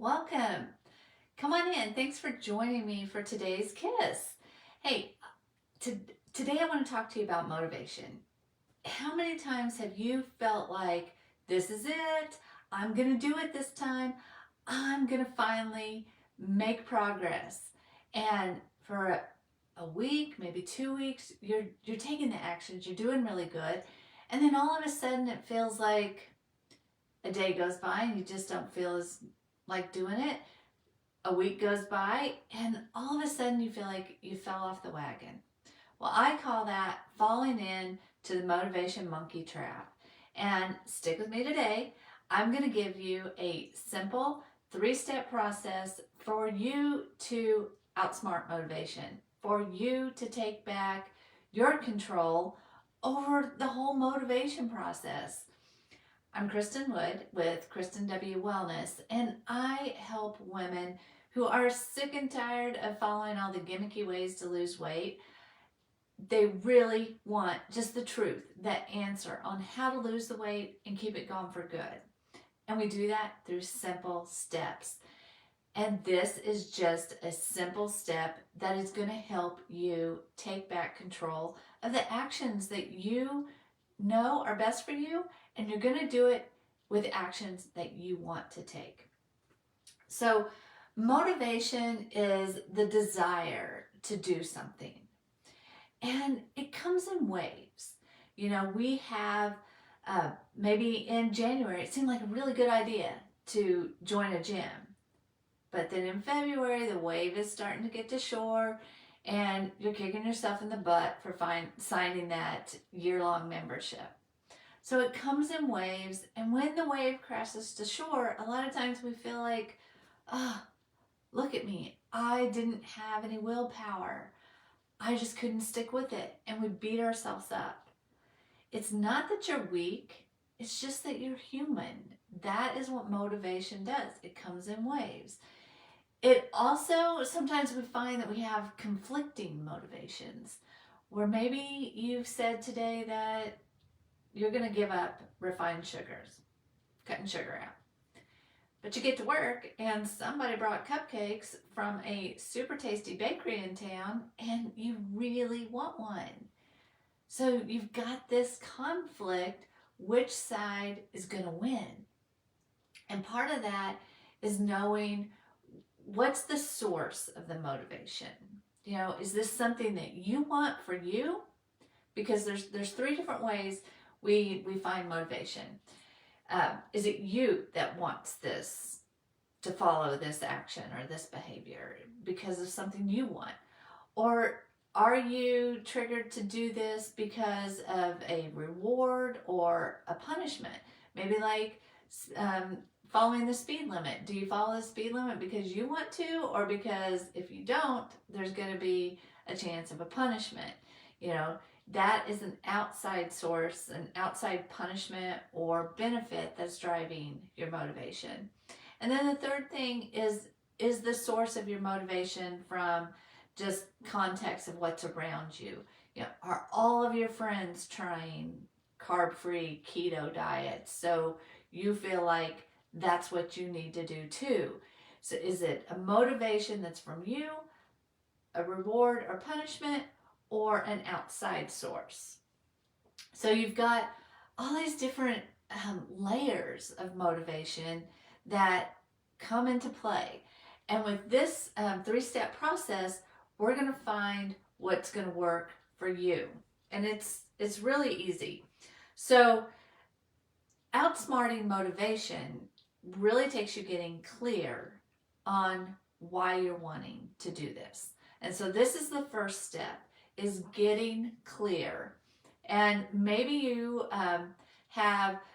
Welcome. Come on in. Thanks for joining me for today's K.I.S.S. Hey, today I want to talk to you about motivation. How many times have you felt like, this is it, I'm going to do it this time, I'm going to finally make progress. And for a week, maybe 2 weeks, you're taking the actions, you're doing really good. And then all of a sudden it feels like a day goes by and you just don't feel as like doing it. A week goes by and all of a sudden you feel like you fell off the wagon. Well, I call that falling in to the motivation monkey trap. And stick with me today. I'm going to give you a simple 3-step process for you to outsmart motivation, for you to take back your control over the whole motivation process. I'm Kristin Wood with Kristin W. Wellness, and I help women who are sick and tired of following all the gimmicky ways to lose weight. They really want just the truth, that answer on how to lose the weight and keep it gone for good. And we do that through simple steps. And this is just a simple step that is going to help you take back control of the actions that you know are best for you, and you're going to do it with actions that you want to take. So motivation is the desire to do something, and it comes in waves. You know, we have maybe in January it seemed like a really good idea to join a gym, but then in February the wave is starting to get to shore and you're kicking yourself in the butt for signing that year-long membership. So it comes in waves, and when the wave crashes to shore, a lot of times we feel like, oh, look at me, I didn't have any willpower. I just couldn't stick with it, and we beat ourselves up. It's not that you're weak, it's just that you're human. That is what motivation does. It comes in waves. It also, sometimes we find that we have conflicting motivations, where maybe you've said today that you're going to give up refined sugars, cutting sugar out. But you get to work and somebody brought cupcakes from a super tasty bakery in town and you really want one. So you've got this conflict, which side is going to win? And part of that is knowing what's the source of the motivation. You know, is this something that you want for you? Because there's 3 different ways we find motivation. Is it you that wants this, to follow this action or this behavior because of something you want? Or are you triggered to do this because of a reward or a punishment? Maybe like following the speed limit. Do you follow the speed limit because you want to, or because if you don't, there's going to be a chance of a punishment? You know, that is an outside source, an outside punishment or benefit that's driving your motivation. And then the third thing is the source of your motivation from just context of what's around you. You know, are all of your friends trying carb-free keto diets? So you feel like that's what you need to do too. So is it a motivation that's from you, a reward or punishment, or an outside source? So you've got all these different layers of motivation that come into play. And with this 3-step process, we're going to find what's going to work for you. And it's really easy. So outsmarting motivation really takes you getting clear on why you're wanting to do this. And so this is the first step, is getting clear. And maybe you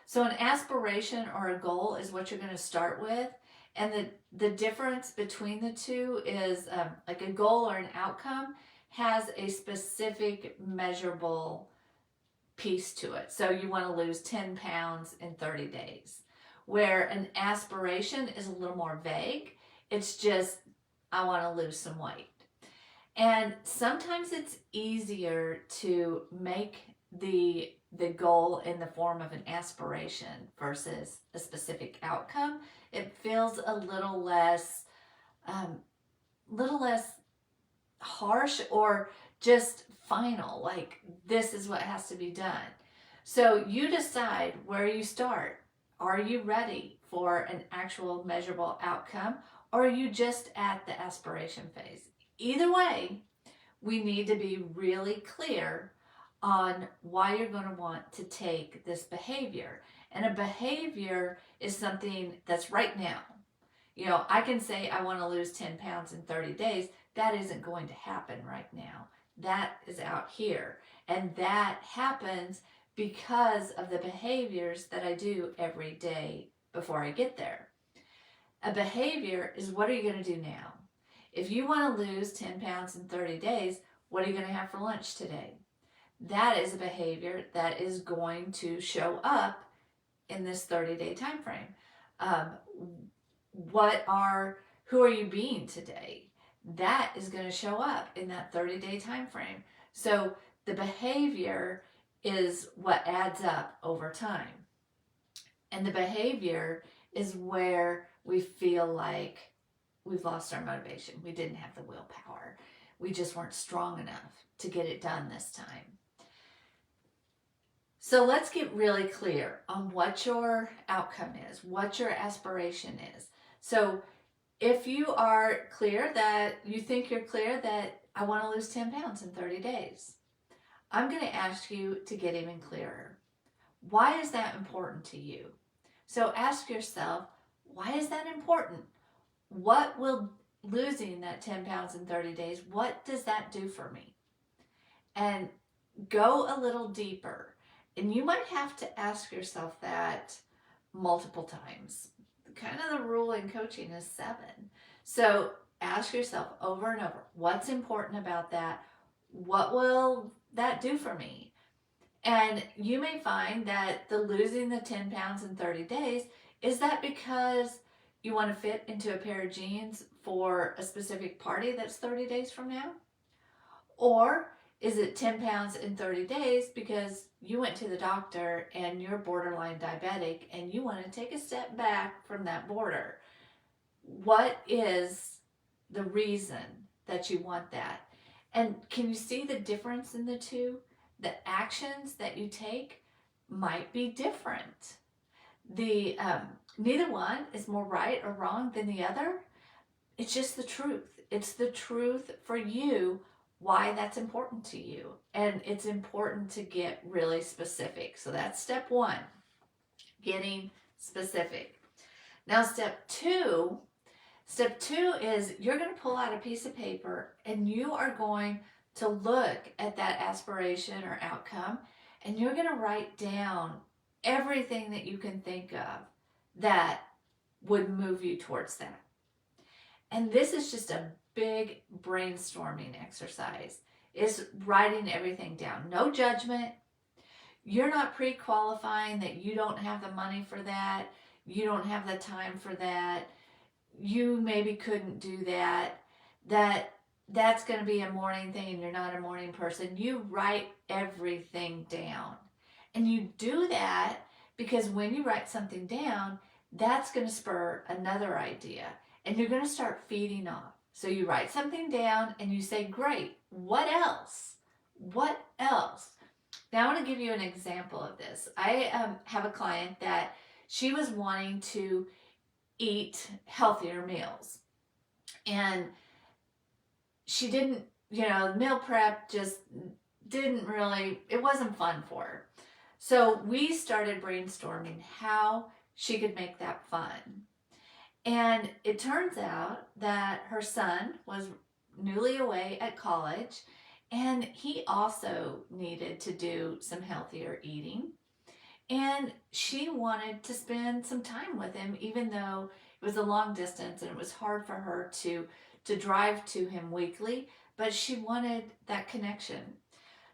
so an aspiration or a goal is what you're going to start with. And the difference between the two is like a goal or an outcome has a specific measurable piece to it. So you want to lose 10 pounds in 30 days. Where an aspiration is a little more vague. It's just, I want to lose some weight. And sometimes it's easier to make the goal in the form of an aspiration versus a specific outcome, it feels a little less harsh or just final, like this is what has to be done. So you decide where you start. Are you ready for an actual measurable outcome, or are you just at the aspiration phase? Either way, we need to be really clear on why you're going to want to take this behavior. And a behavior is something that's right now. You know, I can say I want to lose 10 pounds in 30 days. That isn't going to happen right now. That is out here. And that happens because of the behaviors that I do every day before I get there. A behavior is, what are you going to do now? If you want to lose 10 pounds in 30 days, what are you going to have for lunch today? That is a behavior that is going to show up in this 30-day time frame. Who are you being today? That is going to show up in that 30-day time frame. So the behavior is what adds up over time. And the behavior is where we feel like we've lost our motivation. We didn't have the willpower. We just weren't strong enough to get it done this time. So let's get really clear on what your outcome is, what your aspiration is. So if you are clear that you think you're clear that I want to lose 10 pounds in 30 days, I'm going to ask you to get even clearer. Why is that important to you? So ask yourself, why is that important? What will losing that 10 pounds in 30 days, what does that do for me? And go a little deeper. And you might have to ask yourself that multiple times. Kind of the rule in coaching is 7. So ask yourself over and over, what's important about that? What will that do for me? And you may find that the losing the 10 pounds in 30 days, is that because you want to fit into a pair of jeans for a specific party that's 30 days from now? Or is it 10 pounds in 30 days because you went to the doctor and you're borderline diabetic and you want to take a step back from that border? What is the reason that you want that? And can you see the difference in the two? The actions that you take might be different. Neither one is more right or wrong than the other. It's just the truth. It's the truth for you, why that's important to you. And it's important to get really specific. So that's step 1, getting specific. Now step 2 is you're going to pull out a piece of paper and you are going to look at that aspiration or outcome, and you're going to write down everything that you can think of that would move you towards that. And this is just a big brainstorming exercise, is writing everything down. No judgment. You're not pre-qualifying that you don't have the money for that. You don't have the time for that. You maybe couldn't do that. That's going to be a morning thing and you're not a morning person. You write everything down. And you do that because when you write something down, that's going to spur another idea. And you're going to start feeding off. So you write something down and you say, great, what else? What else? Now I want to give you an example of this. I have a client that she was wanting to eat healthier meals. And she didn't, meal prep just didn't really, it wasn't fun for her. So we started brainstorming how she could make that fun. And it turns out that her son was newly away at college and he also needed to do some healthier eating. And she wanted to spend some time with him, even though it was a long distance and it was hard for her to drive to him weekly, but she wanted that connection.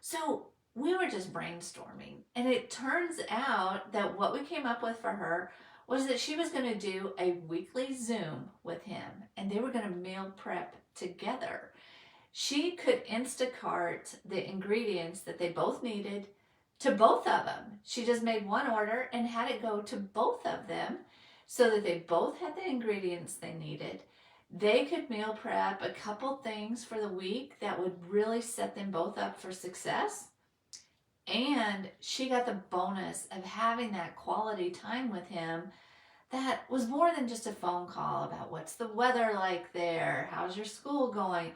So we were just brainstorming, and it turns out that what we came up with for her was that she was going to do a weekly Zoom with him, and they were going to meal prep together. She could Instacart the ingredients that they both needed to both of them. She just made one order and had it go to both of them so that they both had the ingredients they needed. They could meal prep a couple things for the week that would really set them both up for success. And she got the bonus of having that quality time with him that was more than just a phone call about what's the weather like there, how's your school going.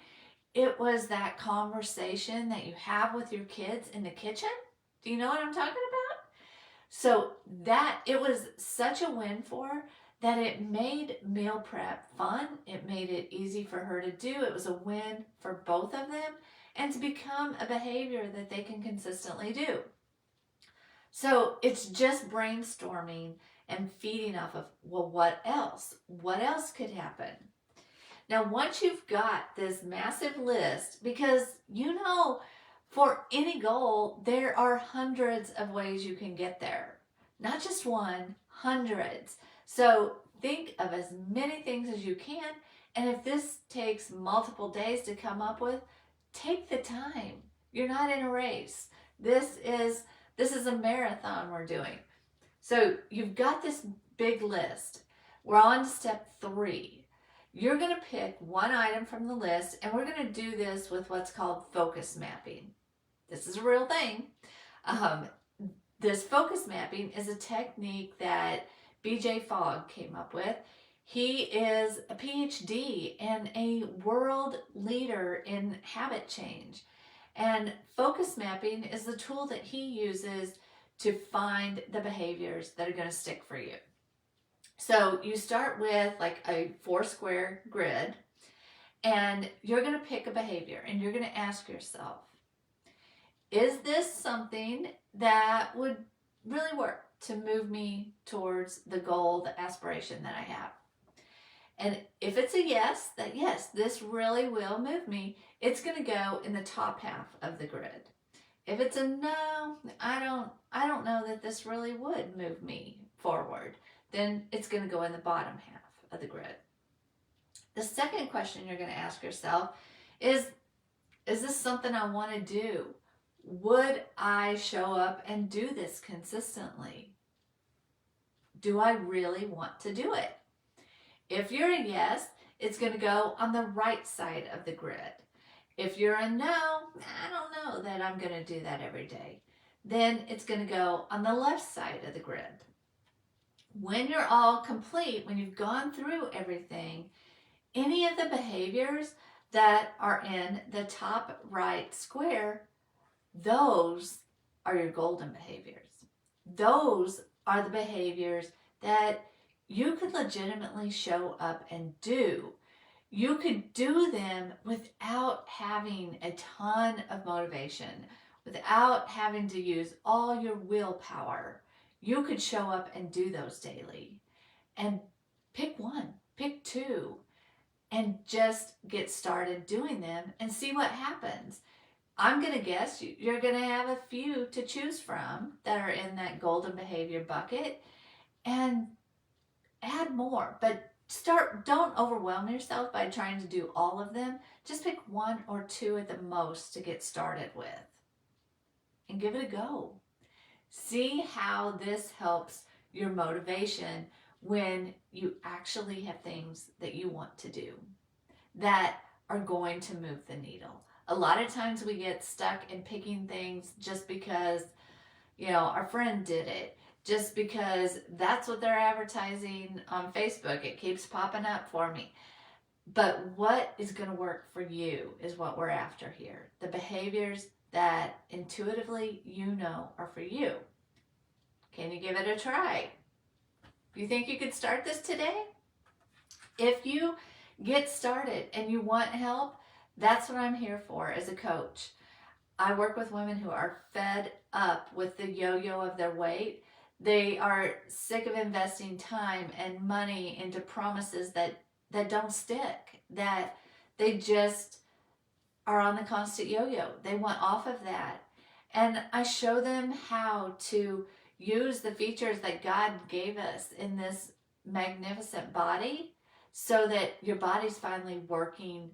It was that conversation that you have with your kids in the kitchen. Do you know what I'm talking about? So that it was such a win for her that it made meal prep fun. It made it easy for her to do. It was a win for both of them and to become a behavior that they can consistently do. So it's just brainstorming and feeding off of, well, what else? What else could happen? Now, once you've got this massive list, because for any goal, there are hundreds of ways you can get there. Not just one, hundreds. So think of as many things as you can. And if this takes multiple days to come up with, take the time. You're not in a race. This is a marathon we're doing. So you've got this big list. We're on to step 3. You're going to pick one item from the list, and we're going to do this with what's called focus mapping. This is a real thing. This focus mapping is a technique that B.J. Fogg came up with. He is a PhD and a world leader in habit change. And focus mapping is the tool that he uses to find the behaviors that are going to stick for you. So you start with like a 4-square grid, and you're going to pick a behavior, and you're going to ask yourself, is this something that would really work to move me towards the goal, the aspiration that I have? And if it's a yes, that yes, this really will move me, it's going to go in the top half of the grid. If it's a no, I don't know that this really would move me forward, then it's going to go in the bottom half of the grid. The second question you're going to ask yourself is this something I want to do? Would I show up and do this consistently? Do I really want to do it? If you're a yes, it's going to go on the right side of the grid. If you're a no, I don't know that I'm going to do that every day, then it's going to go on the left side of the grid. When you're all complete, when you've gone through everything, any of the behaviors that are in the top right square, those are your golden behaviors. Those are the behaviors that you could legitimately show up and do. You could do them without having a ton of motivation, without having to use all your willpower. You could show up and do those daily. And pick one, pick two, and just get started doing them and see what happens. I'm going to guess you're going to have a few to choose from that are in that golden behavior bucket, and add more. But don't overwhelm yourself by trying to do all of them. Just pick 1 or 2 at the most to get started with and give it a go. See how this helps your motivation when you actually have things that you want to do that are going to move the needle. A lot of times we get stuck in picking things just because, our friend did it, just because that's what they're advertising on Facebook. It keeps popping up for me. But what is going to work for you is what we're after here. The behaviors that intuitively are for you. Can you give it a try? Do you think you could start this today? If you get started and you want help, that's what I'm here for as a coach. I work with women who are fed up with the yo-yo of their weight. They are sick of investing time and money into promises that don't stick, that they just are on the constant yo-yo. They want off of that. And I show them how to use the features that God gave us in this magnificent body so that your body's finally working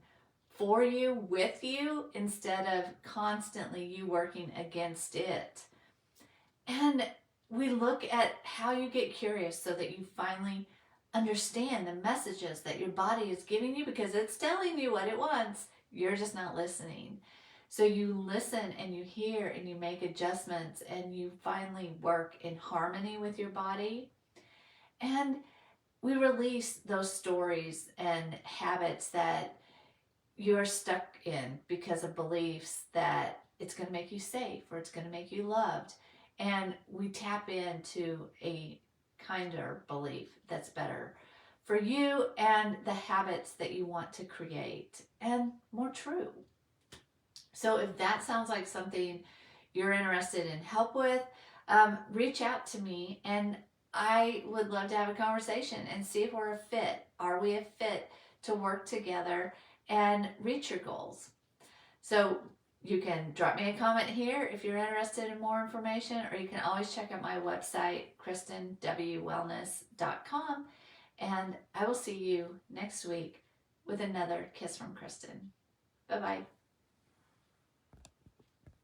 for you, with you, instead of constantly you working against it. And we look at how you get curious so that you finally understand the messages that your body is giving you, because it's telling you what it wants. You're just not listening. So you listen and you hear and you make adjustments and you finally work in harmony with your body. And we release those stories and habits that you're stuck in because of beliefs that it's going to make you safe or it's going to make you loved. And we tap into a kinder belief that's better for you and the habits that you want to create and more true. So if that sounds like something you're interested in help with, reach out to me and I would love to have a conversation and see if we're a fit. Are we a fit to work together and reach your goals? So you can drop me a comment here if you're interested in more information, or you can always check out my website, KristinWWellness.com. And I will see you next week with another Kiss from Kristin. Bye-bye.